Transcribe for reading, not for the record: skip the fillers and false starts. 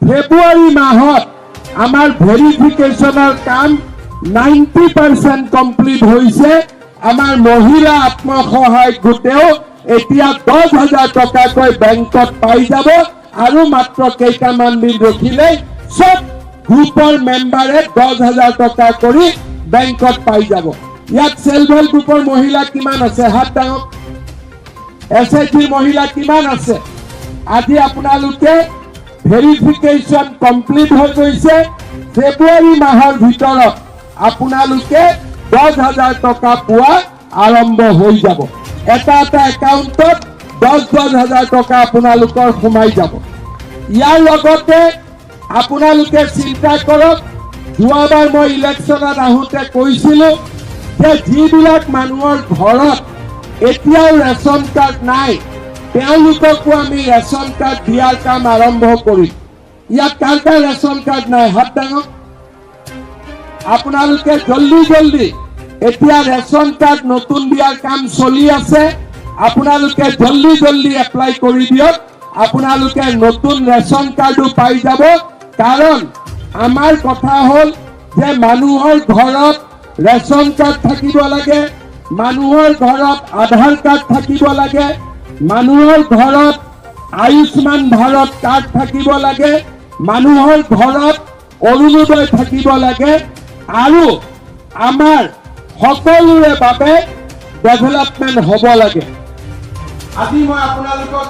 ফেব্ৰুৱাৰী মাহত আমাৰ ভেৰিফিকেশ্যনৰ কাম 90% কমপ্লিট হৈছে। আমাৰ মহিলা আত্মসহায়ক গোটেও এতিয়া 10,000 টকাকৈ বেংকত পাই যাব আৰু মাত্ৰ কেইটামান দিন ৰখিলে সব গ্ৰুপৰ মেম্বাৰে 10,000 টকা কৰি বেংকত পাই যাব। ইয়াত সেলফ হেল্প গ্ৰুপৰ মহিলা কিমান আছে হাত দাঙক। SHG মহিলা কিমান আছে? আজি আপোনালোকে ভেৰিফিকেশ্যন কমপ্লিট হৈ গৈছে। ফেব্ৰুৱাৰী মাহৰ ভিতৰত আপোনালোকে 10,000 টকা পোৱা আৰম্ভ হৈ যাব। এটা একাউণ্টত 10,000 টকা আপোনালোকৰ সোমাই যাব। ইয়াৰ লগতে আপোনালোকে চিন্তা কৰক, যোৱাবাৰ মই ইলেকশ্যনত আহোঁতে কৈছিলোঁ যে যিবিলাক মানুহৰ ঘৰত এতিয়াও ৰেচন কাৰ্ড নাই তেওঁলোককো আমি ৰেচন কাৰ্ড দিয়াৰ কাম আৰম্ভ কৰিম। ইয়াত কাৰ কাৰ ৰেচন কাৰ্ড নাই হাত দাঙক। আপোনালোকে জলদি এতিয়া ৰেচন কাৰ্ড নতুন দিয়াৰ কাম চলি আছে। আপোনালোকে জলদি এপ্লাই কৰি দিয়ক। আপোনালোকে নতুন ৰেচন কাৰ্ডো পাই যাব। কাৰণ আমাৰ কথা হ'ল যে মানুহৰ ঘৰত ৰেচন কাৰ্ড থাকিব লাগে, মানুহৰ ঘৰত আধাৰ কাৰ্ড থাকিব লাগে, মানুহৰ ঘৰত আয়ুষ্মান ভাৰত কাৰ্ড থাকিব লাগে, মানুহৰ ঘৰত অৰুণোদয় থাকিব লাগে আৰু আমাৰ সকলোৰে বাবে ডেভেলপমেণ্ট হ'ব লাগে। আজি মই আপোনালোকক